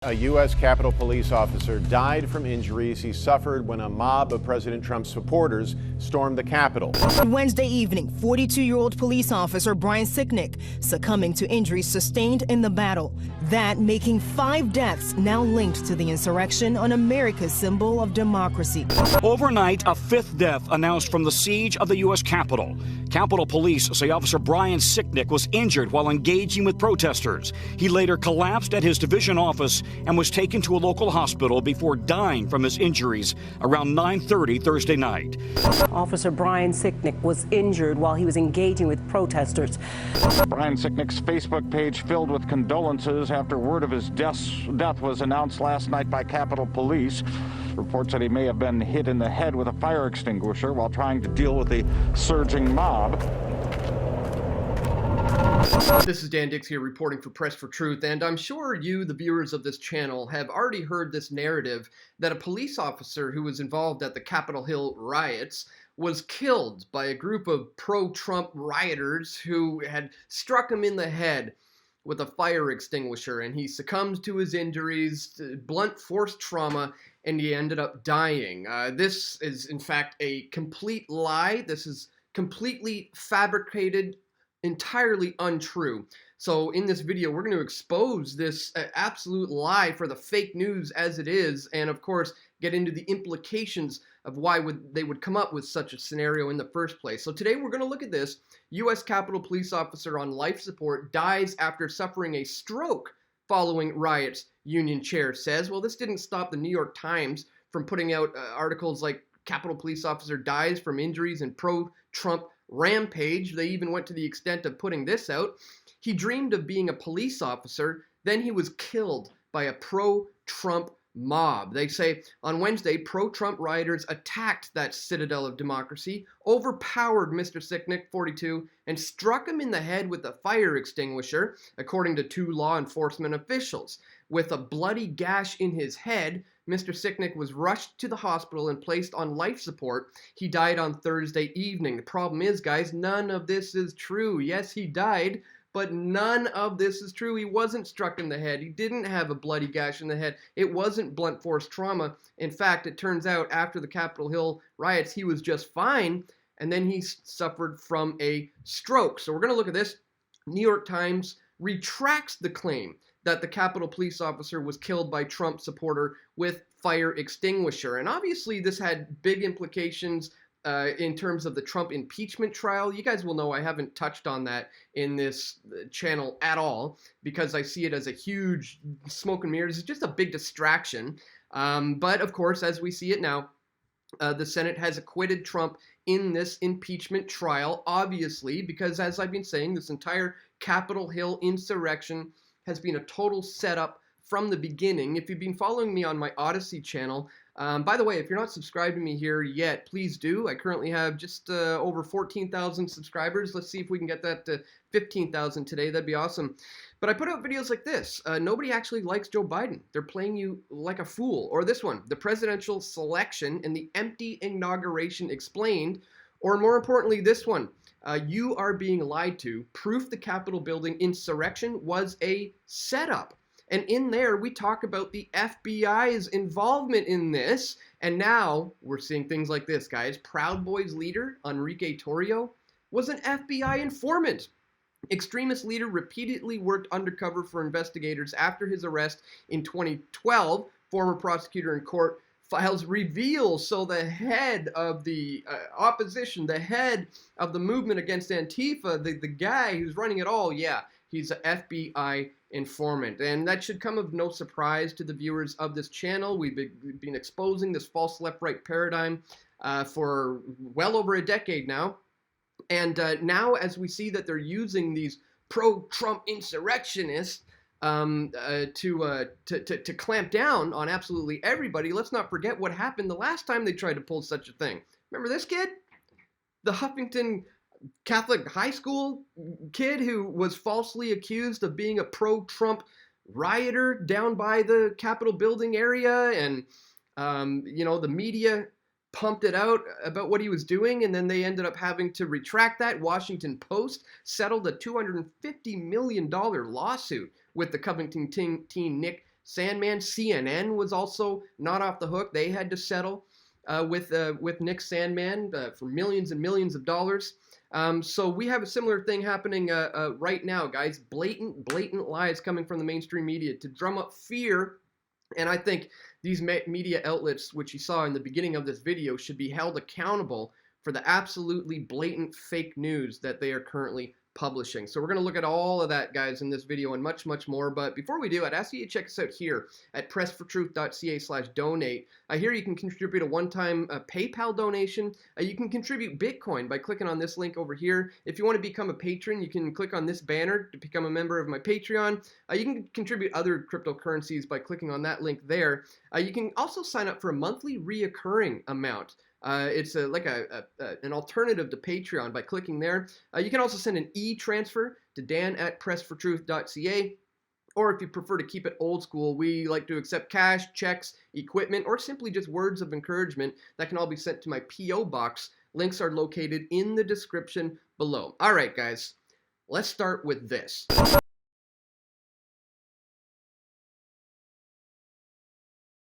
A U.S. Capitol Police officer died from injuries he suffered when a mob of President Trump's supporters stormed the Capitol. Wednesday evening, 42-year-old police officer Brian Sicknick succumbing to injuries sustained in the battle. That making 5 deaths now linked to the insurrection on America's symbol of democracy. Overnight, a 5th death announced from the siege of the U.S. Capitol. Capitol Police say Officer Brian Sicknick was injured while engaging with protesters. He later collapsed at his division office and was taken to a local hospital before dying from his injuries around 9:30 Thursday night. Officer Brian Sicknick was injured while he was engaging with protesters. Brian Sicknick's Facebook page filled with condolences after word of his death was announced last night by Capitol Police. Reports that he may have been hit in the head with a fire extinguisher while trying to deal with the surging mob. This is Dan Dix here reporting for Press for Truth, and I'm sure you, the viewers of this channel, have already heard this narrative that a police officer who was involved at the Capitol Hill riots was killed by a group of pro-Trump rioters who had struck him in the head with a fire extinguisher, and he succumbed to his injuries, blunt force trauma, and he ended up dying. This is, in fact, a complete lie. This is completely fabricated, entirely untrue. So in this video, we're going to expose this absolute lie for the fake news as it is, and of course, get into the implications of why they would come up with such a scenario in the first place. So today we're going to look at this. U.S. Capitol Police officer on life support dies after suffering a stroke following riots, Union chair says. Well, this didn't stop the New York Times from putting out articles like Capitol Police officer dies from injuries in pro-Trump rampage. They even went to the extent of putting this out. He dreamed of being a police officer, then he was killed by a pro-Trump mob. They say on Wednesday, pro-Trump rioters attacked that citadel of democracy, overpowered Mr. Sicknick, 42, and struck him in the head with a fire extinguisher, according to 2 law enforcement officials. With a bloody gash in his head, Mr. Sicknick was rushed to the hospital and placed on life support. He died on Thursday evening. The problem is, guys, none of this is true. Yes, he died, but none of this is true. He wasn't struck in the head. He didn't have a bloody gash in the head. It wasn't blunt force trauma. In fact, it turns out after the Capitol Hill riots, he was just fine, and then he suffered from a stroke. So we're going to look at this. New York Times retracts the claim that the Capitol Police officer was killed by Trump supporter with fire extinguisher. And obviously this had big implications in terms of the Trump impeachment trial. You guys will know I haven't touched on that in this channel at all because I see it as a huge smoke and mirrors. It's just a big distraction. But of course, as we see it now, the Senate has acquitted Trump in this impeachment trial, obviously, because as I've been saying, this entire Capitol Hill insurrection has been a total setup from the beginning. If you've been following me on my Odyssey channel, by the way, if you're not subscribed to me here yet, please do. I currently have just over 14,000 subscribers. Let's see if we can get that to 15,000 today. That'd be awesome. But I put out videos like this. Nobody actually likes Joe Biden. They're playing you like a fool. Or this one, the presidential selection and the empty inauguration explained. Or more importantly, this one, you are being lied to. Proof the Capitol building insurrection was a setup. And in there, we talk about the FBI's involvement in this. And now we're seeing things like this, guys. Proud Boys leader Enrique Torrio was an FBI informant. Extremist leader repeatedly worked undercover for investigators after his arrest in 2012. Former prosecutor in court files reveal. So the head of the opposition, the head of the movement against Antifa, the guy who's running it all, yeah, he's an FBI informant. And that should come of no surprise to the viewers of this channel. We've been exposing this false left-right paradigm for well over a decade now. And now as we see that they're using these pro-Trump insurrectionists to clamp down on absolutely everybody, let's not forget what happened the last time they tried to pull such a thing. Remember this kid? The Huffington Catholic high school kid who was falsely accused of being a pro-Trump rioter down by the Capitol building area, and you know, the media pumped it out about what he was doing, and then they ended up having to retract that. Washington Post settled a $250 million lawsuit with the Covington teen Nick Sandman. CNN was also not off the hook. They had to settle with Nick Sandman for millions and millions of dollars. So we have a similar thing happening right now, guys. Blatant lies coming from the mainstream media to drum up fear. And I think these media outlets, which you saw in the beginning of this video, should be held accountable for the absolutely blatant fake news that they are currently publishing. So we're going to look at all of that, guys, in this video and much, much more. But before we do, I'd ask you to check us out here at pressfortruth.ca/donate. Here you can contribute a one-time PayPal donation. You can contribute Bitcoin by clicking on this link over here. If you want to become a patron, you can click on this banner to become a member of my Patreon. You can contribute other cryptocurrencies by clicking on that link there. You can also sign up for a monthly reoccurring amount. It's like an alternative to Patreon by clicking there. You can also send an e-transfer to dan@pressfortruth.ca. Or if you prefer to keep it old school, we like to accept cash, checks, equipment, or simply just words of encouragement that can all be sent to my P.O. box. Links are located in the description below. All right, guys, let's start with this.